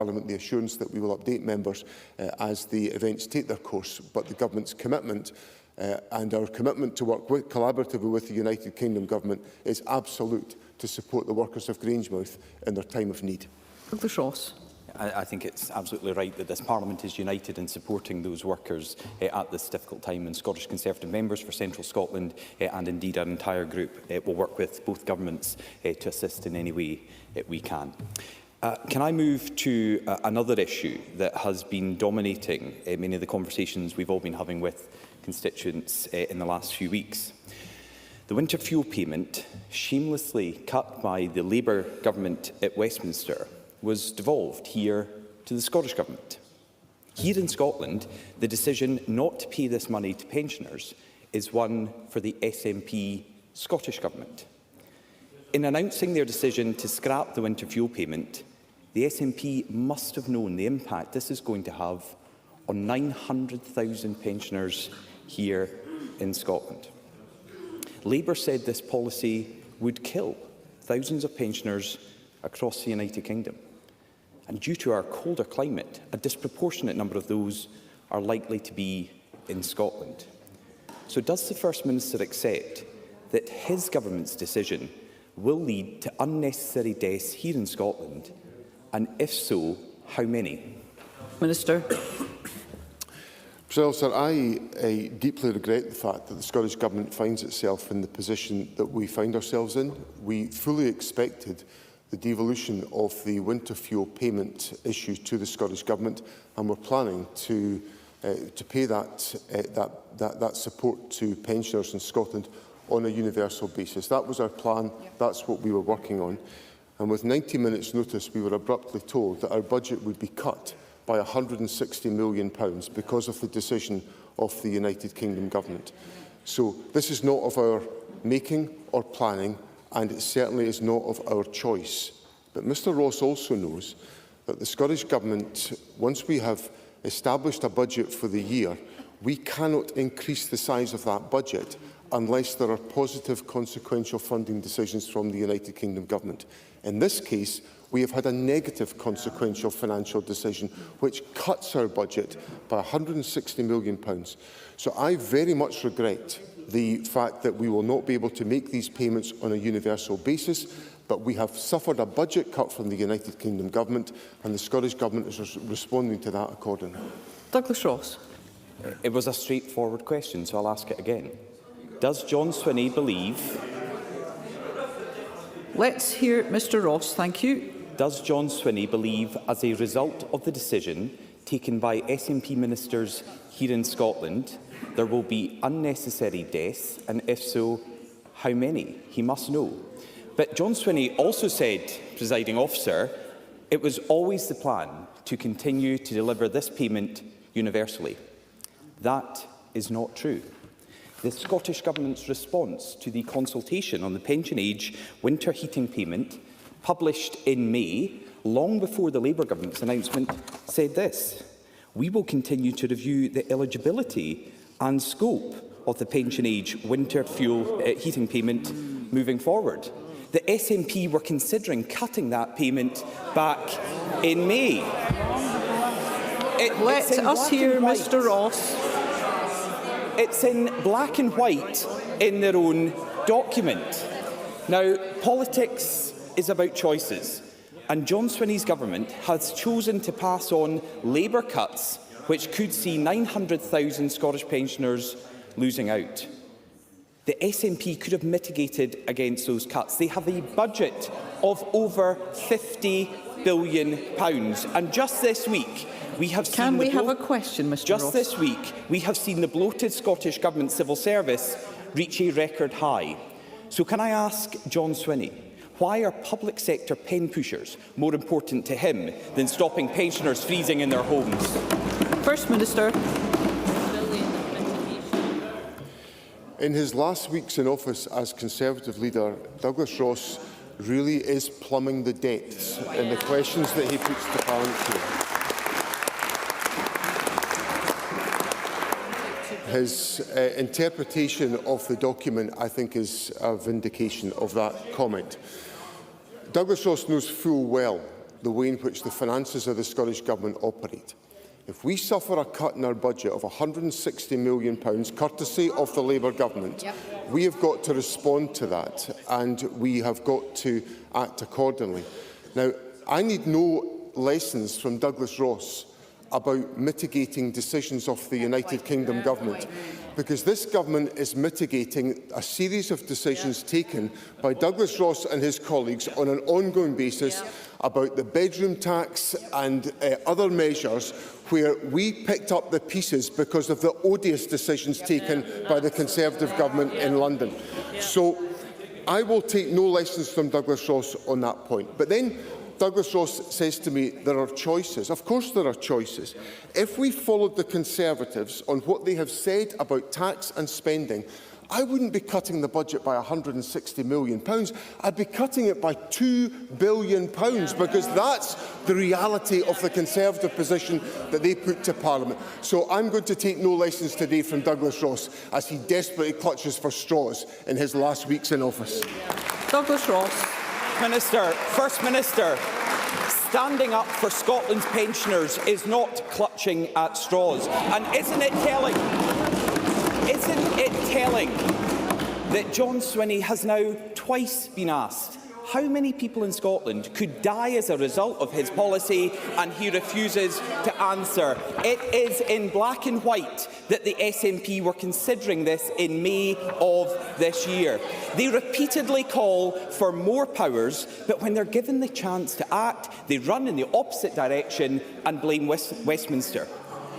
Parliament the assurance that we will update members as the events take their course, but the Government's commitment and our commitment to work collaboratively with the United Kingdom Government is absolute to support the workers of Grangemouth in their time of need. I think it's absolutely right that this Parliament is united in supporting those workers at this difficult time, and Scottish Conservative members for Central Scotland and indeed our entire group will work with both governments to assist in any way we can. Can I move to another issue that has been dominating many of the conversations we've all been having with constituents in the last few weeks? The winter fuel payment, shamelessly cut by the Labour government at Westminster, was devolved here to the Scottish Government. Here in Scotland, the decision not to pay this money to pensioners is one for the SNP Scottish Government. In announcing their decision to scrap the winter fuel payment, the SNP must have known the impact this is going to have on 900,000 pensioners here in Scotland. Labour said this policy would kill thousands of pensioners across the United Kingdom. And due to our colder climate, a disproportionate number of those are likely to be in Scotland. So does the First Minister accept that his government's decision will lead to unnecessary deaths here in Scotland? And if so, how many? Minister. Sir, I deeply regret the fact that the Scottish Government finds itself in the position that we find ourselves in. We fully expected the devolution of the winter fuel payment issue to the Scottish Government, and we're planning to pay that support to pensioners in Scotland on a universal basis. That was our plan. That's what we were working on. And with 90 minutes' notice, we were abruptly told that our budget would be cut by £160 million because of the decision of the United Kingdom Government. So this is not of our making or planning, and it certainly is not of our choice. But Mr Ross also knows that the Scottish Government, once we have established a budget for the year, we cannot increase the size of that budget unless there are positive consequential funding decisions from the United Kingdom Government. In this case, we have had a negative consequential financial decision which cuts our budget by £160 million. So I very much regret the fact that we will not be able to make these payments on a universal basis, but we have suffered a budget cut from the United Kingdom Government, and the Scottish Government is responding to that accordingly. Douglas Ross. It was a straightforward question, so I'll ask it again. Does John Swinney believe... Let's hear Mr Ross, thank you. Does John Swinney believe, as a result of the decision taken by SNP ministers here in Scotland, there will be unnecessary deaths, and if so, how many? He must know. But John Swinney also said, Presiding Officer, it was always the plan to continue to deliver this payment universally. That is not true. The Scottish Government's response to the consultation on the pension age winter heating payment, published in May, long before the Labour Government's announcement, said this: "We will continue to review the eligibility and scope of the pension age winter fuel heating payment moving forward." The SNP were considering cutting that payment back in May. Let us hear Mr Ross. It's in black and white in their own document. Now, politics is about choices, and John Swinney's government has chosen to pass on Labour cuts which could see 900,000 Scottish pensioners losing out. The SNP could have mitigated against those cuts. They have a budget of over £50 billion. And just this week, we have seen... Can we have a question, Mr Just Ross? this week, we have seen the bloated Scottish Government civil service reach a record high. So can I ask John Swinney, why are public sector pen pushers more important to him than stopping pensioners freezing in their homes? First Minister. In his last weeks in office as Conservative leader, Douglas Ross really is plumbing the depths in the questions that he puts to Parliament today. His interpretation of the document, I think, is a vindication of that comment. Douglas Ross knows full well the way in which the finances of the Scottish Government operate. If we suffer a cut in our budget of £160 million, courtesy of the Labour Government, we have got to respond to that, and we have got to act accordingly. Now, I need no lessons from Douglas Ross about mitigating decisions of the United Kingdom Government, because this government is mitigating a series of decisions taken by Douglas Ross and his colleagues on an ongoing basis about the bedroom tax and other measures where we picked up the pieces because of the odious decisions taken by the Conservative Government in London. So I will take no lessons from Douglas Ross on that point. But then Douglas Ross says to me there are choices. Of course there are choices. If we followed the Conservatives on what they have said about tax and spending, I wouldn't be cutting the budget by £160 million. I'd be cutting it by £2 billion, because that's the reality of the Conservative position that they put to Parliament. So I'm going to take no lessons today from Douglas Ross as he desperately clutches for straws in his last weeks in office. Douglas Ross. First Minister, standing up for Scotland's pensioners is not clutching at straws. And isn't it telling that John Swinney has now twice been asked how many people in Scotland could die as a result of his policy, and he refuses to answer? It is in black and white that the SNP were considering this in May of this year. They repeatedly call for more powers, but when they're given the chance to act, they run in the opposite direction and blame Westminster.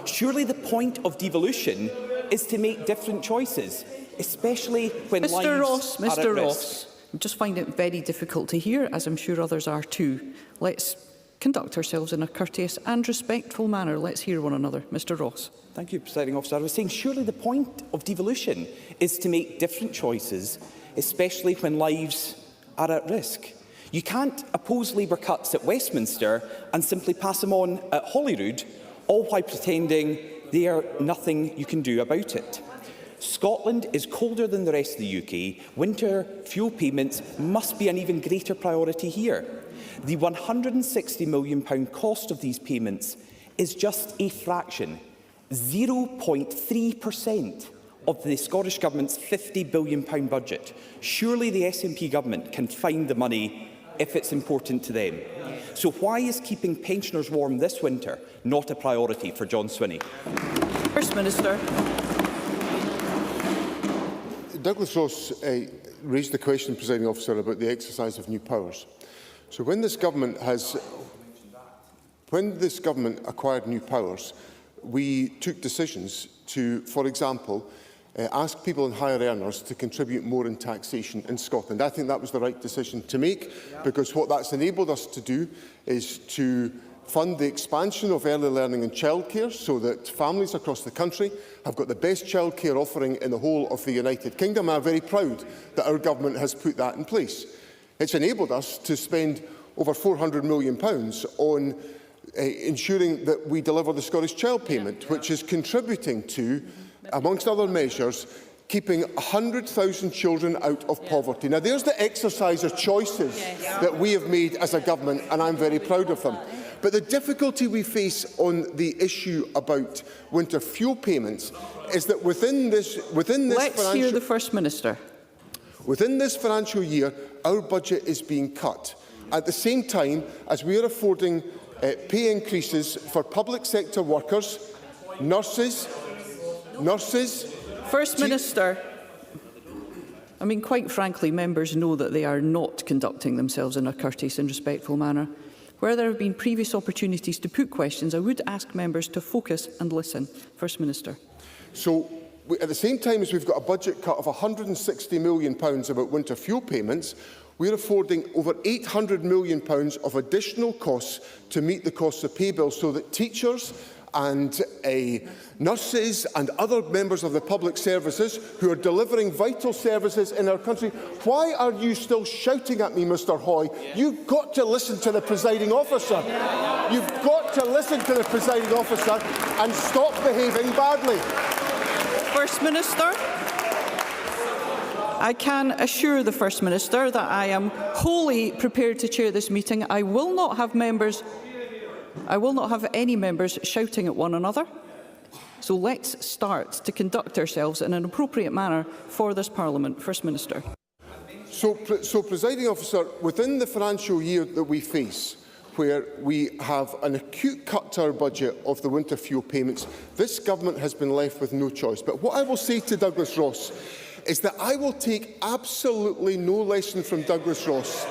Surely the point of devolution is to make different choices, especially when lives are at risk. I just find it very difficult to hear, as I'm sure others are too. Let's conduct ourselves in a courteous and respectful manner. Let's hear one another. Mr Ross. Thank you, Presiding Officer. I was saying surely the point of devolution is to make different choices, especially when lives are at risk. You can't oppose Labour cuts at Westminster and simply pass them on at Holyrood, all while pretending they are nothing you can do about it. Scotland is colder than the rest of the UK. Winter fuel payments must be an even greater priority here. The £160 million cost of these payments is just a fraction, 0.3% of the Scottish Government's £50 billion budget. Surely the SNP Government can find the money if it's important to them. So why is keeping pensioners warm this winter not a priority for John Swinney? First Minister. Douglas Ross raised the question, Presiding Officer, about the exercise of new powers. So when this government acquired new powers, we took decisions to, for example, ask people in higher earners to contribute more in taxation in Scotland. I think that was the right decision to make, because what that's enabled us to do is to fund the expansion of early learning and childcare, so that families across the country have got the best childcare offering in the whole of the United Kingdom. I'm very proud that our government has put that in place. It's enabled us to spend over £400 million on ensuring that we deliver the Scottish Child Payment, which is contributing to, amongst other measures, keeping 100,000 children out of poverty. Now, there's the exercise of choices that we have made as a government, and I'm very proud of them. But the difficulty we face on the issue about winter fuel payments is that within this hear the First Minister. Within this financial year, our budget is being cut, at the same time as we are affording pay increases for public sector workers, nurses. First Minister. I mean, quite frankly, members know that they are not conducting themselves in a courteous and respectful manner. Where there have been previous opportunities to put questions, I would ask members to focus and listen. First Minister. So, at the same time as we've got a budget cut of £160 million about winter fuel payments, we're affording over £800 million of additional costs to meet the costs of pay bills, so that teachers and nurses and other members of the public services who are delivering vital services in our country. Why are you still shouting at me, Mr Hoy? You've got to listen to the presiding officer. You've got to listen to the presiding officer and stop behaving badly. First Minister. I can assure the First Minister that I am wholly prepared to chair this meeting. I will not have any members shouting at one another. So let's start to conduct ourselves in an appropriate manner for this Parliament. First Minister. So, Presiding Officer, within the financial year that we face, where we have an acute cut to our budget of the winter fuel payments, this government has been left with no choice. But what I will say to Douglas Ross is that I will take absolutely no lesson from Douglas Ross,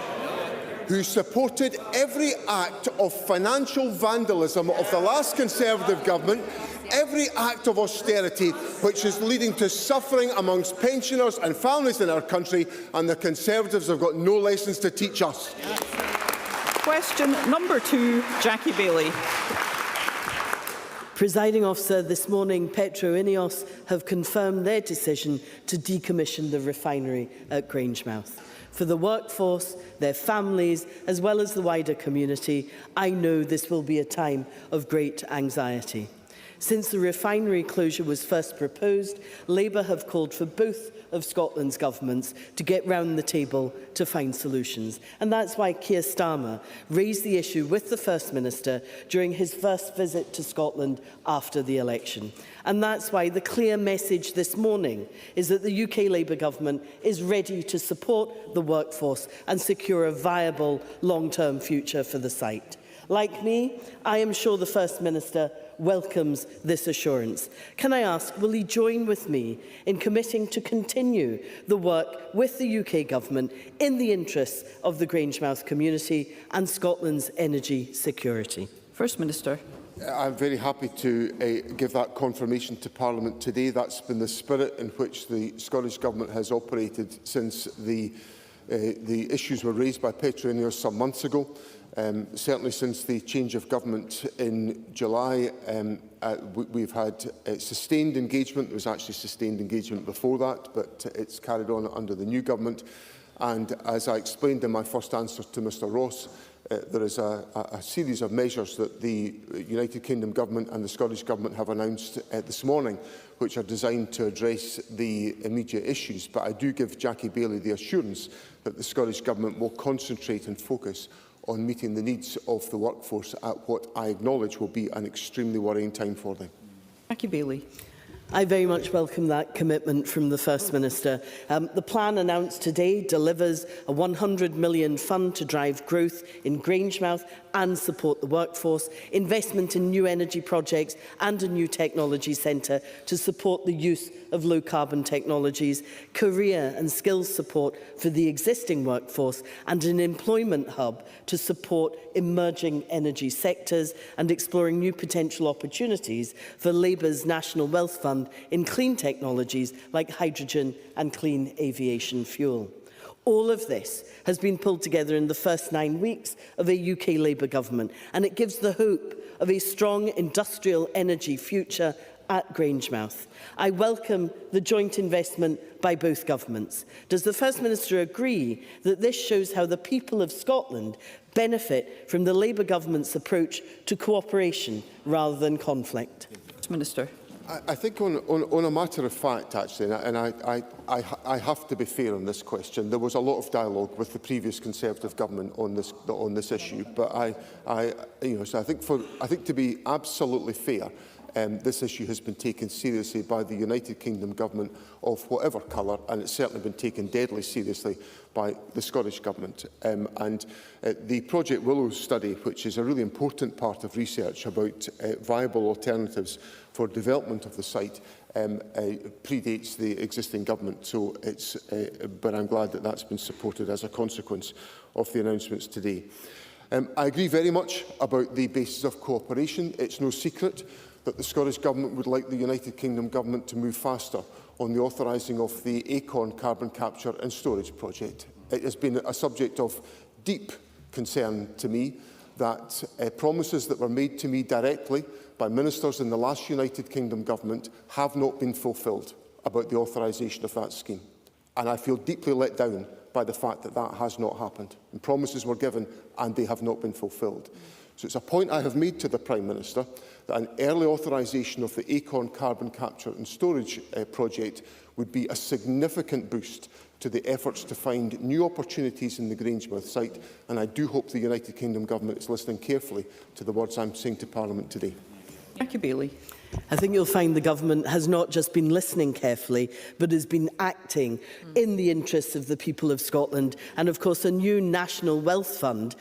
who supported every act of financial vandalism of the last Conservative government, every act of austerity which is leading to suffering amongst pensioners and families in our country, and the Conservatives have got no lessons to teach us. Question number 2, Jackie Baillie. Presiding Officer, this morning Petro Ineos have confirmed their decision to decommission the refinery at Grangemouth. For the workforce, their families, as well as the wider community, I know this will be a time of great anxiety. Since the refinery closure was first proposed, Labour have called for both of Scotland's governments to get round the table to find solutions. And that's why Keir Starmer raised the issue with the First Minister during his first visit to Scotland after the election. And that's why the clear message this morning is that the UK Labour government is ready to support the workforce and secure a viable long-term future for the site. Like me, I am sure the First Minister welcomes this assurance. Can I ask, will he join with me in committing to continue the work with the UK government in the interests of the Grangemouth community and Scotland's energy security? First Minister. I'm very happy to give that confirmation to Parliament today. That's been the spirit in which the Scottish Government has operated since the issues were raised by Petro Ineos some months ago. Certainly since the change of government in July, we've had sustained engagement. There was actually sustained engagement before that, but it's carried on under the new government. And as I explained in my first answer to Mr Ross, there is a series of measures that the United Kingdom Government and the Scottish Government have announced this morning, which are designed to address the immediate issues. But I do give Jackie Baillie the assurance that the Scottish Government will concentrate and focus on meeting the needs of the workforce at what I acknowledge will be an extremely worrying time for them. Jackie Baillie. I very much welcome that commitment from the First Minister. The plan announced today delivers a £100 million fund to drive growth in Grangemouth and support the workforce, investment in new energy projects and a new technology centre to support the use of low-carbon technologies, career and skills support for the existing workforce, and an employment hub to support emerging energy sectors and exploring new potential opportunities for Labour's National Wealth Fund in clean technologies like hydrogen and clean aviation fuel. All of this has been pulled together in the first 9 weeks of a UK Labour government, and it gives the hope of a strong industrial energy future at Grangemouth. I welcome the joint investment by both governments. Does the First Minister agree that this shows how the people of Scotland benefit from the Labour government's approach to cooperation rather than conflict? Minister. I think on a matter of fact, actually, and I have to be fair on this question, there was a lot of dialogue with the previous Conservative government on this issue. But so I think to be absolutely fair, this issue has been taken seriously by the United Kingdom government of whatever colour, and it's certainly been taken deadly seriously by the Scottish Government. The Project Willow study, which is a really important part of research about viable alternatives for development of the site, predates the existing government. So but I'm glad that that's been supported as a consequence of the announcements today. I agree very much about the basis of cooperation. It's no secret that the Scottish Government would like the United Kingdom Government to move faster on the authorising of the Acorn carbon capture and storage project. It has been a subject of deep concern to me that promises that were made to me directly by ministers in the last United Kingdom Government have not been fulfilled about the authorisation of that scheme. And I feel deeply let down by the fact that that has not happened. And promises were given and they have not been fulfilled. So it's a point I have made to the Prime Minister that an early authorisation of the Acorn carbon capture and storage project would be a significant boost to the efforts to find new opportunities in the Grangemouth site, and I do hope the United Kingdom Government is listening carefully to the words I'm saying to Parliament today. Thank you, Baillie. I think you'll find the government has not just been listening carefully, but has been acting in the interests of the people of Scotland. And of course, a new National Wealth Fund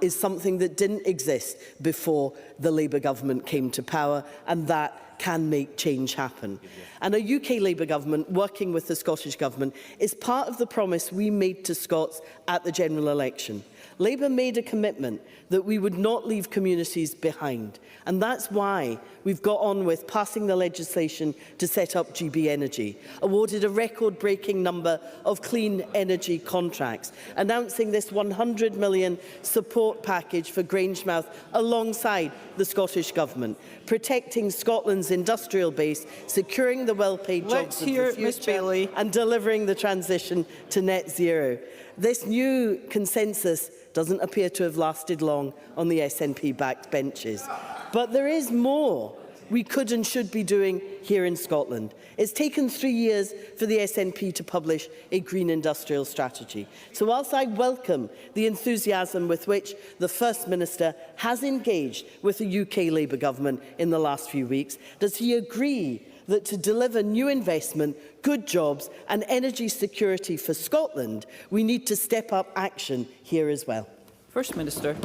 is something that didn't exist before the Labour government came to power, and that can make change happen. And a UK Labour government working with the Scottish Government is part of the promise we made to Scots at the general election. Labour made a commitment that we would not leave communities behind. And that's why we've got on with passing the legislation to set up GB Energy, awarded a record-breaking number of clean energy contracts, announcing this £100 million support package for Grangemouth alongside the Scottish Government, protecting Scotland's industrial base, securing the well-paid jobs of the future, and delivering the transition to net zero. This new consensus doesn't appear to have lasted long on the SNP-backed benches. But there is more we could and should be doing here in Scotland. It's taken 3 years for the SNP to publish a green industrial strategy. So whilst I welcome the enthusiasm with which the First Minister has engaged with the UK Labour government in the last few weeks, does he agree that to deliver new investment, good jobs and energy security for Scotland, we need to step up action here as well? First Minister.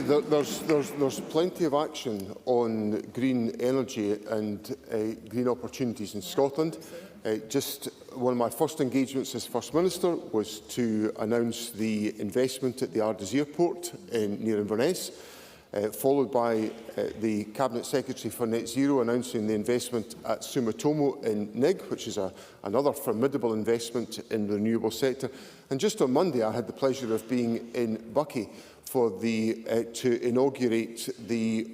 There's plenty of action on green energy and green opportunities in Scotland. Just one of my first engagements as First Minister was to announce the investment at the Ardres Airport near Inverness, followed by the Cabinet Secretary for Net Zero announcing the investment at Sumitomo in Nig, which is another formidable investment in the renewable sector. And just on Monday, I had the pleasure of being in Buckie for to inaugurate the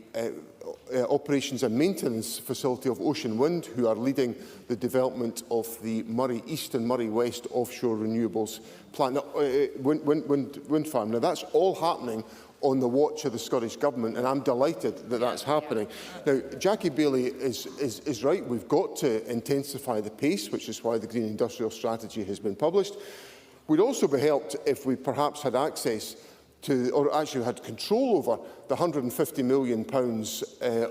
operations and maintenance facility of Ocean Wind, who are leading the development of the Murray East and Murray West offshore renewables plant, wind farm. Now, that's all happening on the watch of the Scottish Government, and I'm delighted that that's happening. Now, Jackie Baillie is right. We've got to intensify the pace, which is why the Green Industrial Strategy has been published. We'd also be helped if we perhaps had access to, or actually had control over, the £150 million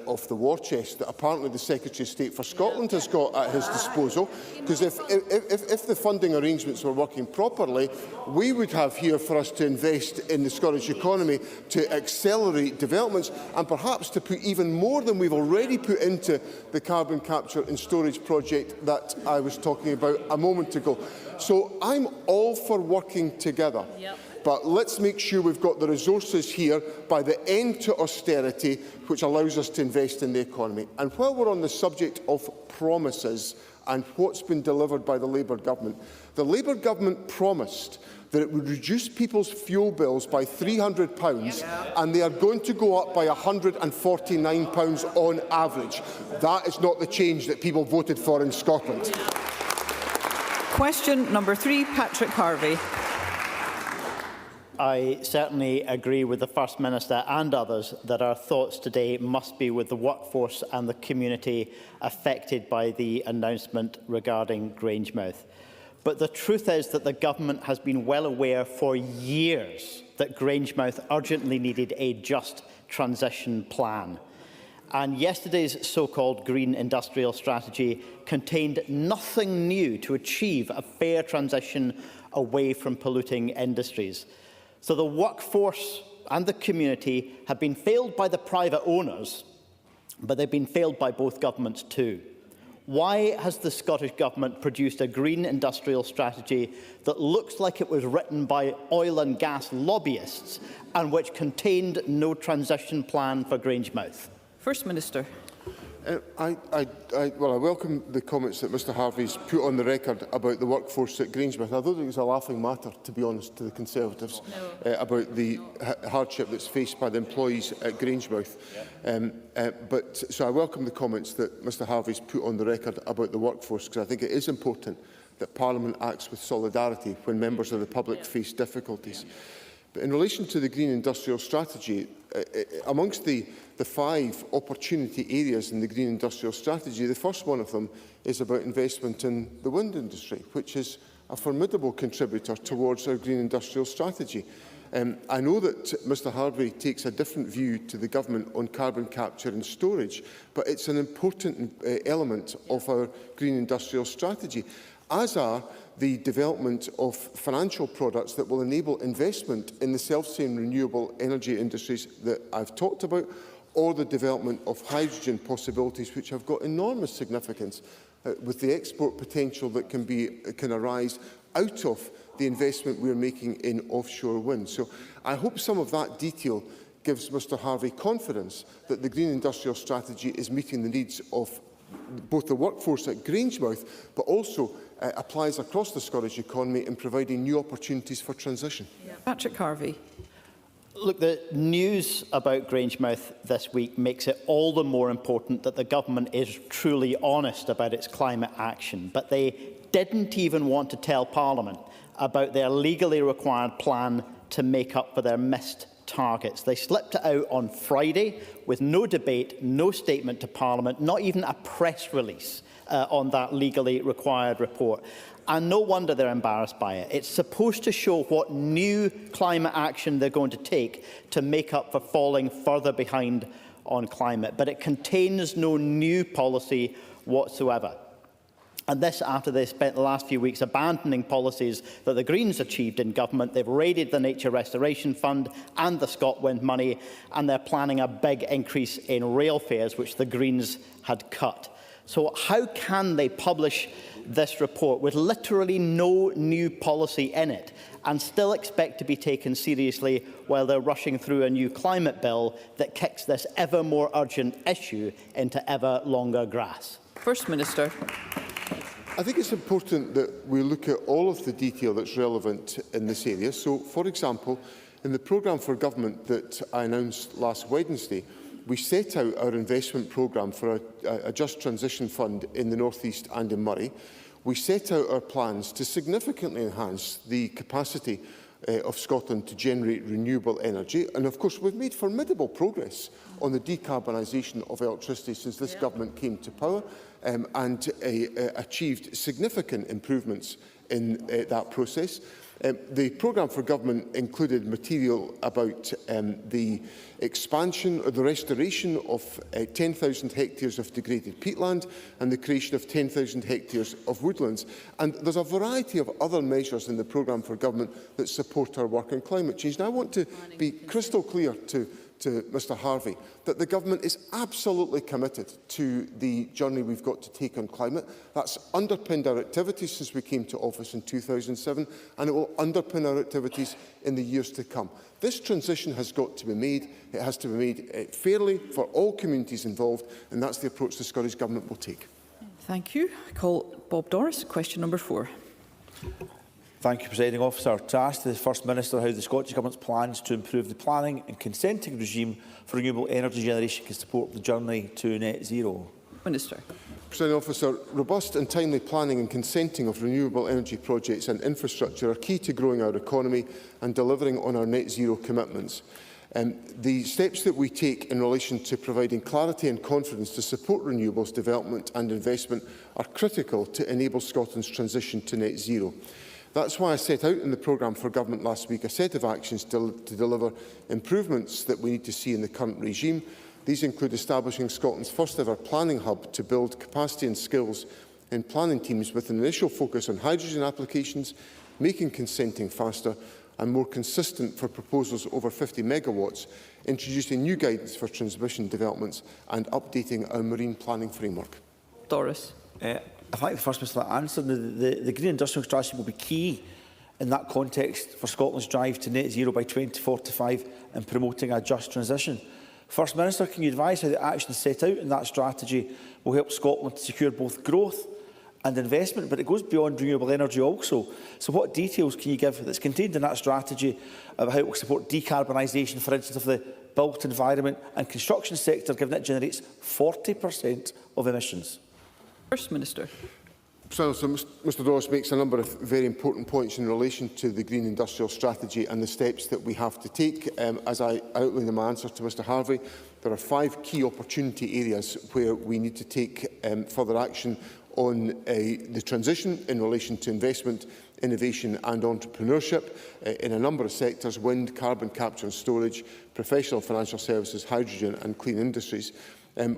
of the war chest that apparently the Secretary of State for Scotland has got at his disposal. Because if the funding arrangements were working properly, we would have here for us to invest in the Scottish economy to accelerate developments and perhaps to put even more than we've already put into the carbon capture and storage project that I was talking about a moment ago. So I'm all for working together. Yep. But let's make sure we've got the resources here by the end to austerity, which allows us to invest in the economy. And while we're on the subject of promises and what's been delivered by the Labour government, the Labour government promised that it would reduce people's fuel bills by £300, and they are going to go up by £149 on average. That is not the change that people voted for in Scotland. Question number 3, Patrick Harvie. I certainly agree with the First Minister and others that our thoughts today must be with the workforce and the community affected by the announcement regarding Grangemouth. But the truth is that the Government has been well aware for years that Grangemouth urgently needed a just transition plan. And yesterday's so-called Green Industrial Strategy contained nothing new to achieve a fair transition away from polluting industries. So the workforce and the community have been failed by the private owners, but they've been failed by both governments too. Why has the Scottish Government produced a green industrial strategy that looks like it was written by oil and gas lobbyists and which contained no transition plan for Grangemouth? First Minister. I welcome the comments that Mr Harvie's put on the record about the workforce at Grangemouth. I don't think it's a laughing matter, to be honest, to the Conservatives about the hardship that's faced by the employees at Grangemouth. So I welcome the comments that Mr Harvie's put on the record about the workforce, because I think it is important that Parliament acts with solidarity when members of the public face difficulties. But in relation to the Green Industrial Strategy, amongst the 5 opportunity areas in the Green Industrial Strategy, the first one of them is about investment in the wind industry, which is a formidable contributor towards our green industrial strategy. I know that Mr Harvie takes a different view to the government on carbon capture and storage, but it's an important element of our green industrial strategy, as are the development of financial products that will enable investment in the self-same renewable energy industries that I've talked about, or the development of hydrogen possibilities, which have got enormous significance with the export potential that can arise out of the investment we're making in offshore wind. So I hope some of that detail gives Mr Harvie confidence that the Green Industrial Strategy is meeting the needs of both the workforce at Grangemouth, but also applies across the Scottish economy in providing new opportunities for transition. Patrick Harvie. Look, the news about Grangemouth this week makes it all the more important that the government is truly honest about its climate action. But they didn't even want to tell Parliament about their legally required plan to make up for their missed targets. They slipped it out on Friday with no debate, no statement to Parliament, not even a press release on that legally required report. And no wonder they're embarrassed by it. It's supposed to show what new climate action they're going to take to make up for falling further behind on climate. But it contains no new policy whatsoever. And this after they spent the last few weeks abandoning policies that the Greens achieved in government. They've raided the Nature Restoration Fund and the ScotWind money, and they're planning a big increase in rail fares, which the Greens had cut. So how can they publish this report with literally no new policy in it and still expect to be taken seriously while they're rushing through a new climate bill that kicks this ever more urgent issue into ever longer grass? First Minister. I think it's important that we look at all of the detail that's relevant in this area. So, for example, in the programme for government that I announced last Wednesday, we set out our investment programme for a just transition fund in the North East and in Moray. We set out our plans to significantly enhance the capacity of Scotland to generate renewable energy. And of course, we've made formidable progress on the decarbonisation of electricity since this government came to power and achieved significant improvements in that process. The programme for government included material about the expansion or the restoration of 10,000 hectares of degraded peatland and the creation of 10,000 hectares of woodlands. And there's a variety of other measures in the programme for government that support our work on climate change. And I want to be crystal clear to Mr Harvie that the government is absolutely committed to the journey we've got to take on climate. That's underpinned our activities since we came to office in 2007, and it will underpin our activities in the years to come. This transition has got to be made. It has to be made fairly for all communities involved, and that's the approach the Scottish Government will take. Thank you. I call Bob Doris, question number 4. Thank you, Presiding Officer. To ask the First Minister how the Scottish Government's plans to improve the planning and consenting regime for renewable energy generation can support the journey to net zero. Minister. Presiding Officer, robust and timely planning and consenting of renewable energy projects and infrastructure are key to growing our economy and delivering on our net zero commitments. The steps that we take in relation to providing clarity and confidence to support renewables development and investment are critical to enable Scotland's transition to net zero. That's why I set out in the programme for government last week a set of actions to deliver improvements that we need to see in the current regime. These include establishing Scotland's first ever planning hub to build capacity and skills in planning teams with an initial focus on hydrogen applications, making consenting faster and more consistent for proposals over 50 megawatts, introducing new guidance for transmission developments and updating our marine planning framework. Doris. I thank the First Minister for that answer. The Green Industrial Strategy will be key in that context for Scotland's drive to net zero by 2045 and promoting a just transition. First Minister, can you advise how the actions set out in that strategy will help Scotland to secure both growth and investment? But it goes beyond renewable energy also. So what details can you give that's contained in that strategy about how it will support decarbonisation, for instance, of the built environment and construction sector, given it generates 40% of emissions? First Minister. Mr Ross makes a number of very important points in relation to the Green Industrial Strategy and the steps that we have to take. As I outlined in my answer to Mr Harvie, there are 5 key opportunity areas where we need to take further action on the transition in relation to investment innovation and entrepreneurship in a number of sectors: wind, carbon capture and storage, professional financial services, hydrogen and clean industries.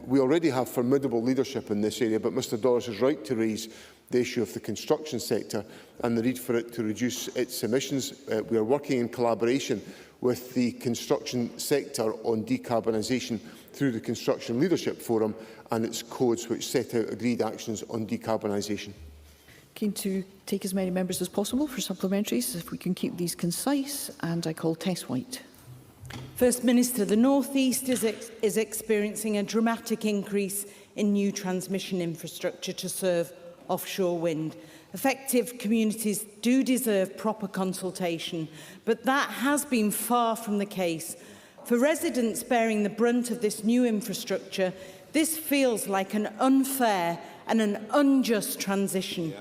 We already have formidable leadership in this area, but Mr Doris is right to raise the issue of the construction sector and the need for it to reduce its emissions. We are working in collaboration with the construction sector on decarbonisation through the Construction Leadership Forum and its codes which set out agreed actions on decarbonisation. Keen to take as many members as possible for supplementaries, if we can keep these concise, and I call Tess White. First Minister, the North East is experiencing a dramatic increase in new transmission infrastructure to serve offshore wind. Affected communities do deserve proper consultation, but that has been far from the case. For residents bearing the brunt of this new infrastructure, this feels like an unfair and an unjust transition.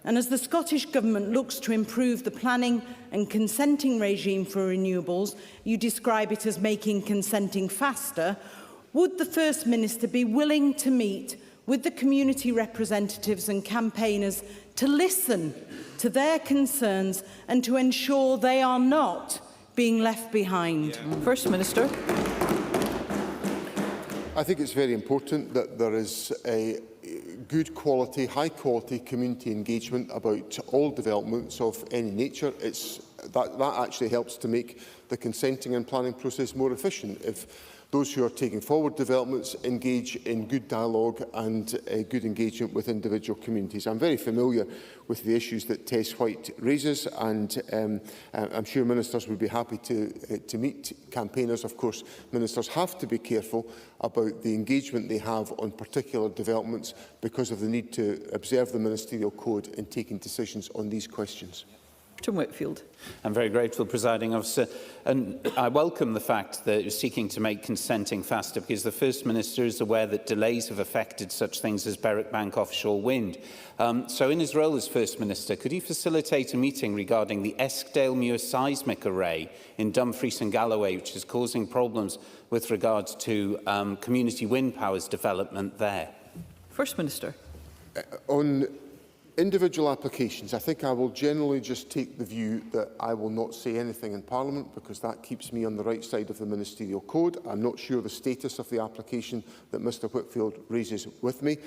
And as the Scottish Government looks to improve the planning and consenting regime for renewables, you describe it as making consenting faster, would the First Minister be willing to meet with the community representatives and campaigners to listen to their concerns and to ensure they are not being left behind? First Minister. I think it's very important that there is a good quality, high quality community engagement about all developments of any nature. That actually helps to make the consenting and planning process more efficient. If those who are taking forward developments engage in good dialogue and good engagement with individual communities. I'm very familiar with the issues that Tess White raises, and I'm sure ministers would be happy to meet campaigners. Of course, ministers have to be careful about the engagement they have on particular developments because of the need to observe the ministerial code in taking decisions on these questions. Tom Whitfield. I'm very grateful, Presiding Officer, and I welcome the fact that you're seeking to make consenting faster, because the First Minister is aware that delays have affected such things as Berwick Bank offshore wind. So in his role as First Minister, could he facilitate a meeting regarding the Eskdale Muir seismic array in Dumfries and Galloway, which is causing problems with regards to community wind power's development there? First Minister. On individual applications, I think I will generally just take the view that I will not say anything in Parliament, because that keeps me on the right side of the ministerial code. I'm not sure the status of the application that Mr Whitfield raises with me,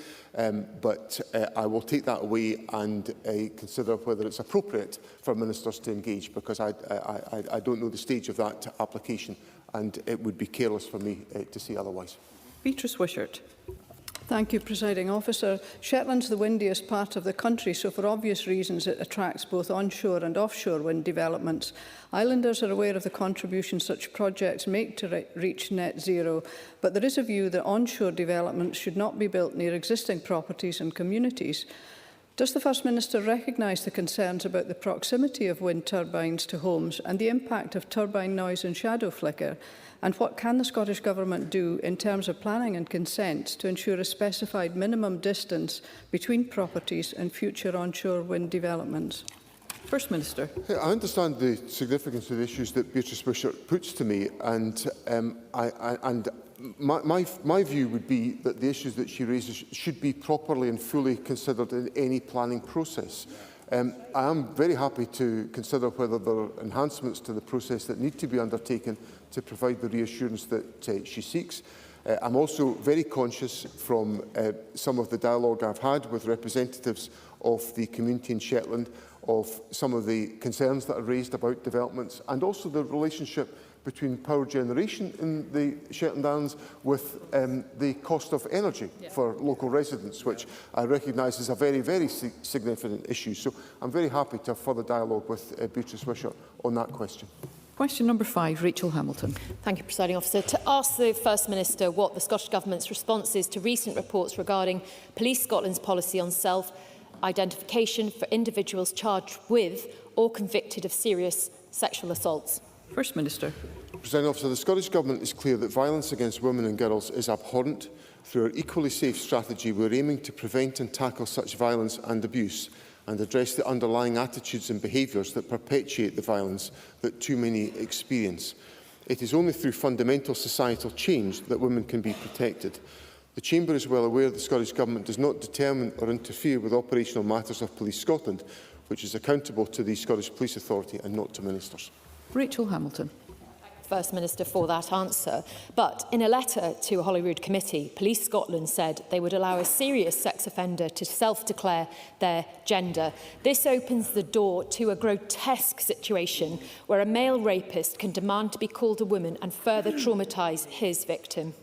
but I will take that away and consider whether it's appropriate for ministers to engage, because I don't know the stage of that application, and it would be careless for me to say otherwise. Beatrice Wishart. Thank you, Presiding Officer. Shetland's the windiest part of the country, so for obvious reasons it attracts both onshore and offshore wind developments. Islanders are aware of the contribution such projects make to reach net zero, but there is a view that onshore developments should not be built near existing properties and communities. Does the First Minister recognise the concerns about the proximity of wind turbines to homes and the impact of turbine noise and shadow flicker? And what can the Scottish Government do in terms of planning and consent to ensure a specified minimum distance between properties and future onshore wind developments? First Minister. I understand the significance of the issues that Beatrice Wishart puts to me, and my view would be that the issues that she raises should be properly and fully considered in any planning process. I am very happy to consider whether there are enhancements to the process that need to be undertaken to provide the reassurance that she seeks. I'm also very conscious from some of the dialogue I've had with representatives of the community in Shetland of some of the concerns that are raised about developments, and also the relationship between power generation in the Shetland Islands with the cost of energy for local residents, which I recognise is a very, very significant issue. So I'm very happy to have further dialogue with Beatrice Wishart on that question. Question number 5, Rachel Hamilton. Thank you, Presiding Officer. To ask the First Minister what the Scottish Government's response is to recent reports regarding Police Scotland's policy on self-identification for individuals charged with or convicted of serious sexual assaults. First Minister. Presiding Officer, the Scottish Government is clear that violence against women and girls is abhorrent. Through our Equally Safe strategy, we are aiming to prevent and tackle such violence and abuse, and address the underlying attitudes and behaviours that perpetuate the violence that too many experience. It is only through fundamental societal change that women can be protected. The Chamber is well aware the Scottish Government does not determine or interfere with operational matters of Police Scotland. which is accountable to the Scottish Police Authority and not to ministers. Rachel Hamilton. First Minister for that answer. But in a letter to a Holyrood committee, Police Scotland said they would allow a serious sex offender to self-declare their gender. This opens the door to a grotesque situation where a male rapist can demand to be called a woman and further traumatise his victim.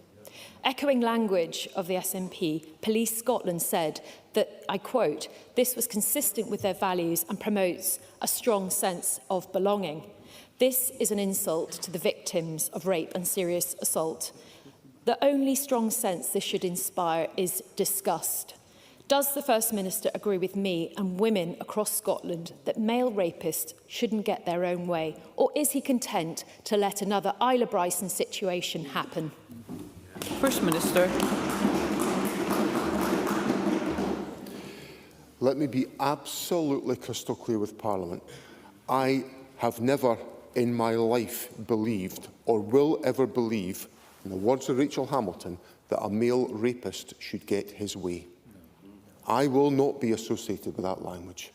Echoing language of the SNP, Police Scotland said that, I quote, "This was consistent with their values and promotes a strong sense of belonging." This is an insult to the victims of rape and serious assault. The only strong sense this should inspire is disgust. Does the First Minister agree with me and women across Scotland that male rapists shouldn't get their own way? Or is he content to let another Isla Bryson situation happen? First Minister. Let me be absolutely crystal clear with Parliament. I have never in my life believed or will ever believe, in the words of Rachel Hamilton, that a male rapist should get his way. I will not be associated with that language.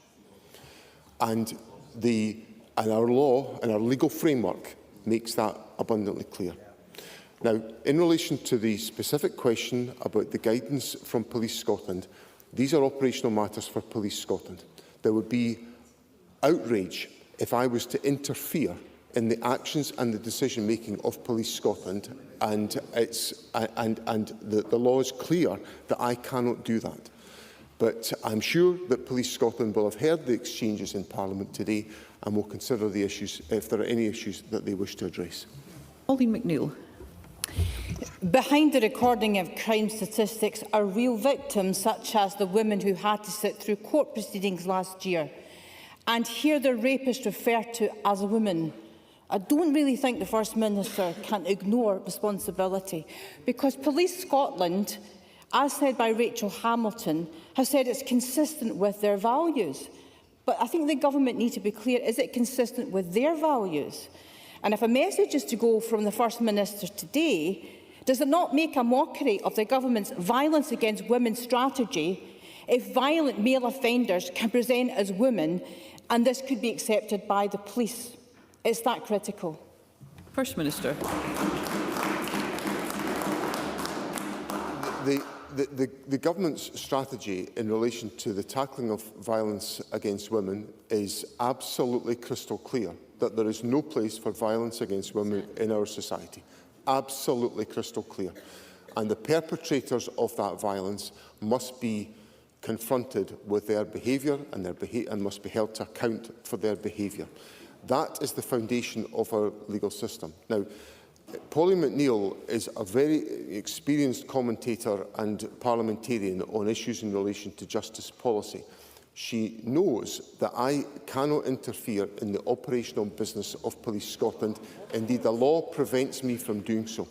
And our law and our legal framework makes that abundantly clear. Now, in relation to the specific question about the guidance from Police Scotland, these are operational matters for Police Scotland. There would be outrage if I was to interfere in the actions and the decision-making of Police Scotland, and the law is clear that I cannot do that. But I'm sure that Police Scotland will have heard the exchanges in Parliament today and will consider the issues, if there are any issues that they wish to address. Pauline McNeill. Behind the recording of crime statistics are real victims, such as the women who had to sit through court proceedings last year and hear their rapist referred to as a woman. I don't really think the First Minister can ignore responsibility, because Police Scotland, as said by Rachel Hamilton, have said it's consistent with their values. But I think the government needs to be clear, is it consistent with their values? And if a message is to go from the First Minister today, does it not make a mockery of the government's violence against women strategy if violent male offenders can present as women and this could be accepted by the police? It's that critical. First Minister. The government's strategy in relation to the tackling of violence against women is absolutely crystal clear, that there is no place for violence against women in our society. Absolutely crystal clear. And the perpetrators of that violence must be confronted with their behaviour and must be held to account for their behaviour. That is the foundation of our legal system. Now, Pauline McNeill is a very experienced commentator and parliamentarian on issues in relation to justice policy. She knows that I cannot interfere in the operational business of Police Scotland. Indeed, the law prevents me from doing so.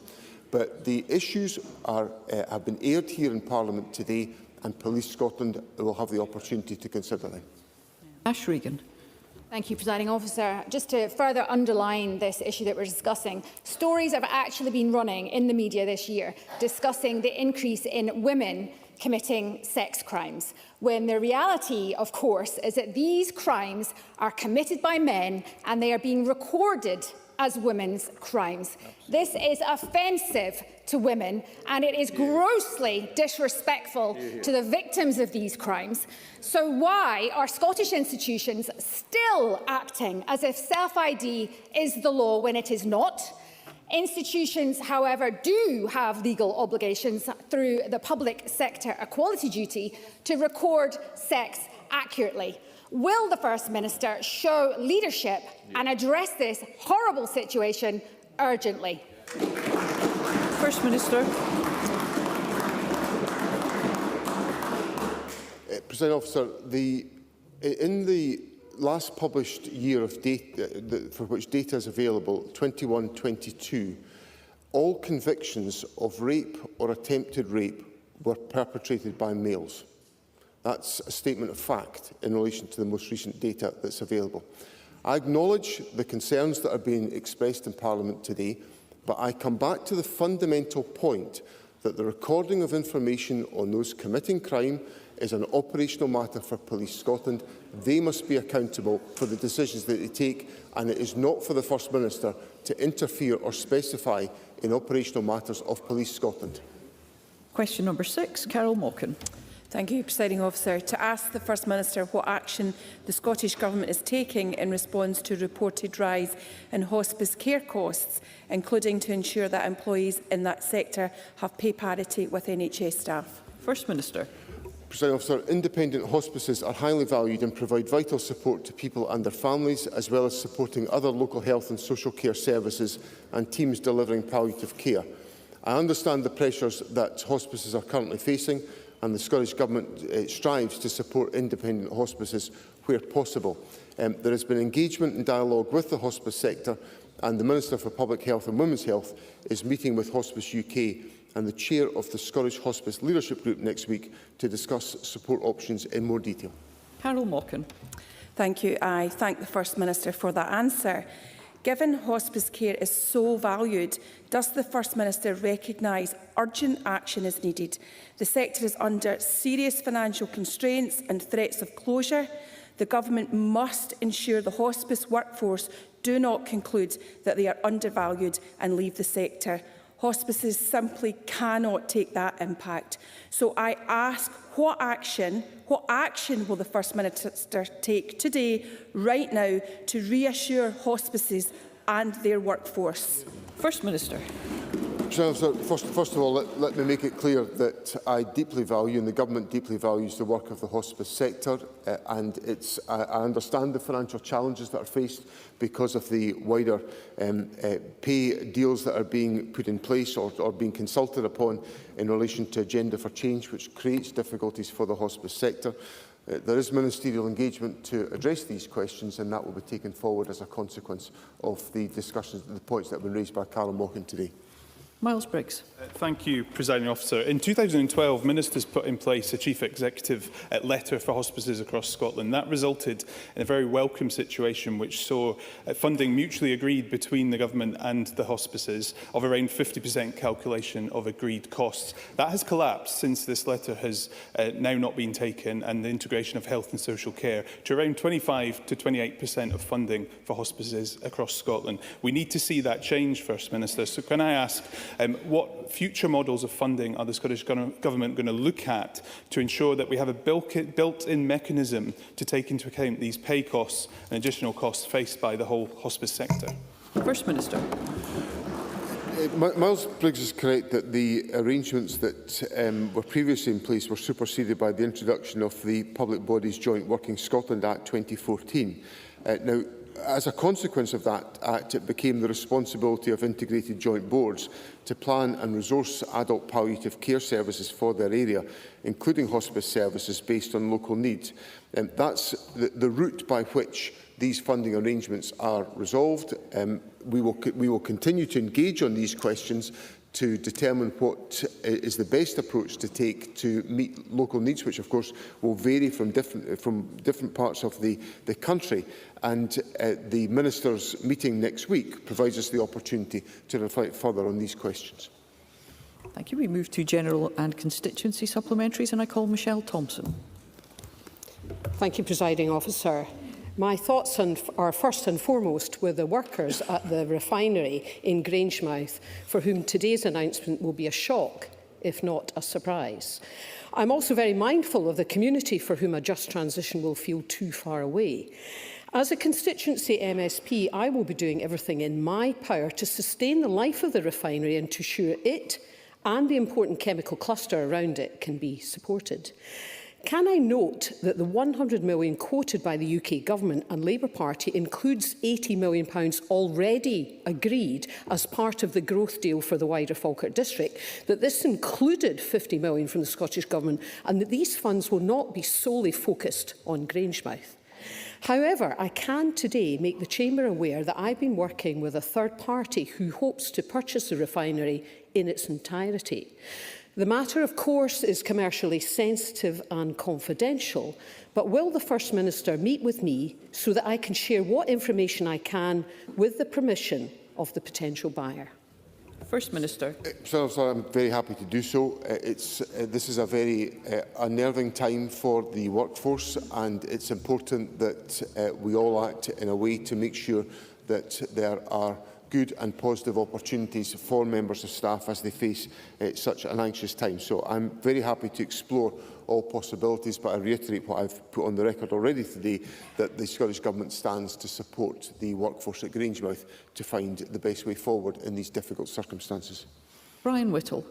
But the issues have been aired here in Parliament today, and Police Scotland will have the opportunity to consider them. Ash Regan. Thank you, Presiding Officer. Just to further underline this issue that we're discussing, stories have actually been running in the media this year discussing the increase in women committing sex crimes, when the reality, of course, is that these crimes are committed by men and they are being recorded as women's crimes. This is offensive to women, and it is grossly disrespectful to the victims of these crimes. So why are Scottish institutions still acting as if self-ID is the law when it is not? Institutions, however, do have legal obligations through the public sector equality duty to record sex accurately. Will the First Minister show leadership and address this horrible situation urgently? First Minister. Presiding Officer, in the last published year of data for which data is available, 21-22, all convictions of rape or attempted rape were perpetrated by males. That's a statement of fact in relation to the most recent data that's available. I acknowledge the concerns that are being expressed in Parliament today, but I come back to the fundamental point that the recording of information on those committing crime is an operational matter for Police Scotland. They must be accountable for the decisions that they take, and it is not for the First Minister to interfere or specify in operational matters of Police Scotland. Question number 6, Carol Mockin. Thank you, Presiding Officer. To ask the First Minister what action the Scottish Government is taking in response to reported rise in hospice care costs, including to ensure that employees in that sector have pay parity with NHS staff. First Minister. Presiding Officer, independent hospices are highly valued and provide vital support to people and their families, as well as supporting other local health and social care services and teams delivering palliative care. I understand the pressures that hospices are currently facing, and the Scottish Government strives to support independent hospices where possible. There has been engagement and dialogue with the hospice sector, and the Minister for Public Health and Women's Health is meeting with Hospice UK and the Chair of the Scottish Hospice Leadership Group next week to discuss support options in more detail. Carol Mockin. Thank you. I thank the First Minister for that answer. Given hospice care is so valued, does the First Minister recognise urgent action is needed? The sector is under serious financial constraints and threats of closure. The Government must ensure the hospice workforce do not conclude that they are undervalued and leave the sector. Hospices simply cannot take that impact. So I ask, what action will the First Minister take today, right now, to reassure hospices and their workforce? First Minister. First of all, let me make it clear that I deeply value, and the Government deeply values, the work of the hospice sector, and I understand the financial challenges that are faced because of the wider pay deals that are being put in place or being consulted upon in relation to Agenda for Change, which creates difficulties for the hospice sector. There is ministerial engagement to address these questions, and that will be taken forward as a consequence of the discussions and the points that have been raised by Carol Mockin today. Miles Briggs. Thank you, Presiding Officer. In 2012, ministers put in place a Chief Executive letter for hospices across Scotland. That resulted in a very welcome situation which saw funding mutually agreed between the Government and the hospices of around 50% calculation of agreed costs. That has collapsed since this letter has now not been taken, and the integration of health and social care to around 25 to 28% of funding for hospices across Scotland. We need to see that change, First Minister. So can I ask, what future models of funding are the Scottish Government going to look at to ensure that we have a built-in mechanism to take into account these pay costs and additional costs faced by the whole hospice sector? First Minister. Miles Briggs is correct that the arrangements that were previously in place were superseded by the introduction of the Public Bodies Joint Working Scotland Act 2014. Now, as a consequence of that Act, it became the responsibility of integrated joint boards to plan and resource adult palliative care services for their area, including hospice services based on local needs. And that's the route by which these funding arrangements are resolved. We will continue to engage on these questions to determine what is the best approach to take to meet local needs, which of course will vary from different parts of the country. And the Ministers' meeting next week provides us the opportunity to reflect further on these questions. Thank you. We move to general and constituency supplementaries, and I call Michelle Thompson. Thank you, Presiding Officer. My thoughts are first and foremost with the workers at the refinery in Grangemouth, for whom today's announcement will be a shock, if not a surprise. I'm also very mindful of the community for whom a just transition will feel too far away. As a constituency MSP, I will be doing everything in my power to sustain the life of the refinery and to ensure it and the important chemical cluster around it can be supported. Can I note that the £100 million quoted by the UK Government and Labour Party includes £80 million already agreed as part of the growth deal for the wider Falkirk district, that this included £50 million from the Scottish Government, and that these funds will not be solely focused on Grangemouth? However, I can today make the Chamber aware that I've been working with a third party who hopes to purchase the refinery in its entirety. The matter, of course, is commercially sensitive and confidential, but will the First Minister meet with me so that I can share what information I can with the permission of the potential buyer? First Minister. I'm very happy to do so. This is a very unnerving time for the workforce, and it's important that we all act in a way to make sure that there are good and positive opportunities for members of staff as they face such an anxious time. So I'm very happy to explore all possibilities, but I reiterate what I've put on the record already today, that the Scottish Government stands to support the workforce at Grangemouth to find the best way forward in these difficult circumstances. Brian Whittle.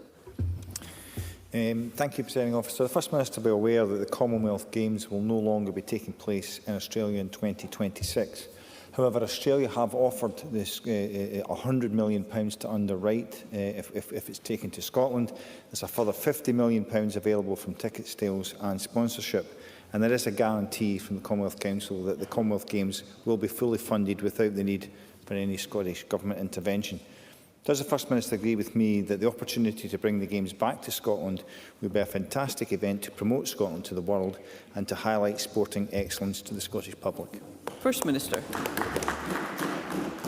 Thank you, Presiding Officer. The First Minister will be aware that the Commonwealth Games will no longer be taking place in Australia in 2026. However, Australia have offered this £100 million to underwrite if it's taken to Scotland. There's a further £50 million available from ticket sales and sponsorship. And there is a guarantee from the Commonwealth Council that the Commonwealth Games will be fully funded without the need for any Scottish Government intervention. Does the First Minister agree with me that the opportunity to bring the Games back to Scotland would be a fantastic event to promote Scotland to the world and to highlight sporting excellence to the Scottish public? First Minister.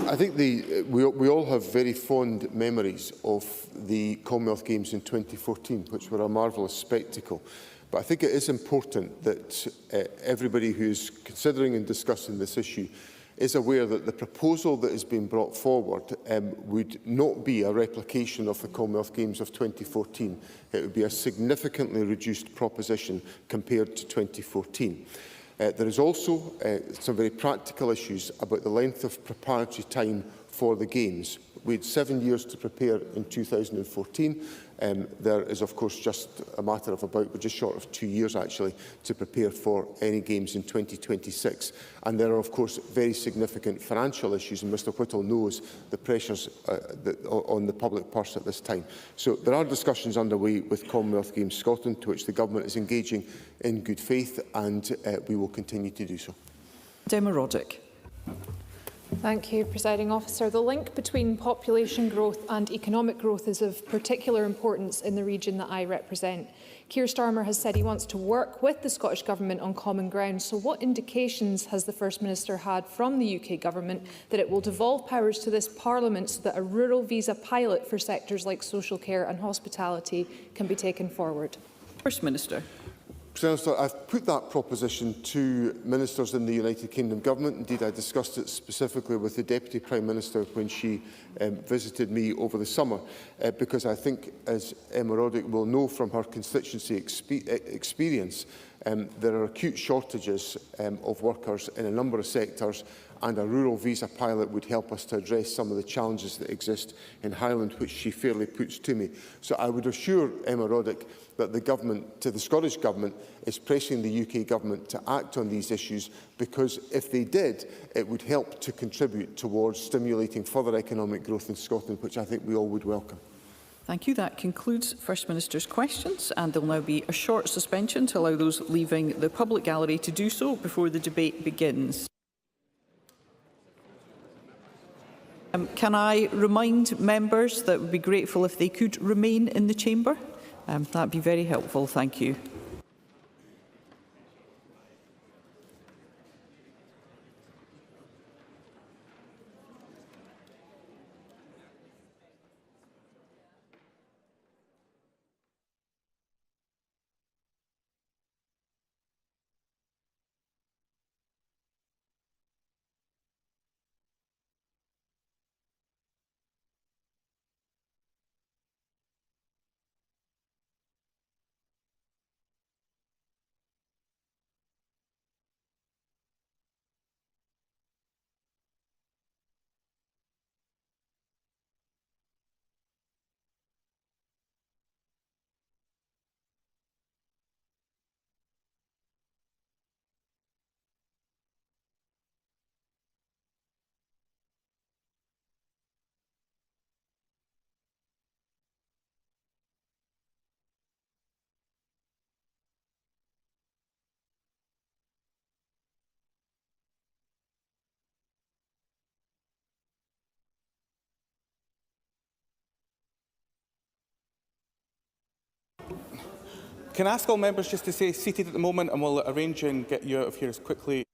I think we all have very fond memories of the Commonwealth Games in 2014, which were a marvellous spectacle. But I think it is important that everybody who is considering and discussing this issue is aware that the proposal that has been brought forward would not be a replication of the Commonwealth Games of 2014. It would be a significantly reduced proposition compared to 2014. There is also some very practical issues about the length of preparatory time for the Games. We had 7 years to prepare in 2014. There is, of course, just a matter of just short of 2 years, actually, to prepare for any Games in 2026. And there are, of course, very significant financial issues, and Mr Whittle knows the pressures on the public purse at this time. So there are discussions underway with Commonwealth Games Scotland, to which the Government is engaging in good faith, and we will continue to do so. Emma Roddick. Thank you, Presiding Officer. The link between population growth and economic growth is of particular importance in the region that I represent. Keir Starmer has said he wants to work with the Scottish Government on common ground. So what indications has the First Minister had from the UK Government that it will devolve powers to this Parliament so that a rural visa pilot for sectors like social care and hospitality can be taken forward? First Minister. I've put that proposition to ministers in the United Kingdom Government. Indeed, I discussed it specifically with the Deputy Prime Minister when she visited me over the summer, because I think, as Emma Roddick will know from her constituency experience, there are acute shortages of workers in a number of sectors, and a rural visa pilot would help us to address some of the challenges that exist in Highland, which she fairly puts to me. So I would assure Emma Roddick that the Scottish Government is pressing the UK Government to act on these issues, because if they did, it would help to contribute towards stimulating further economic growth in Scotland, which I think we all would welcome. Thank you. That concludes First Minister's questions, and there will now be a short suspension to allow those leaving the public gallery to do so before the debate begins. Can I remind members that would be grateful if they could remain in the chamber? That would be very helpful. Thank you. Can I ask all members just to stay seated at the moment, and we'll arrange and get you out of here as quickly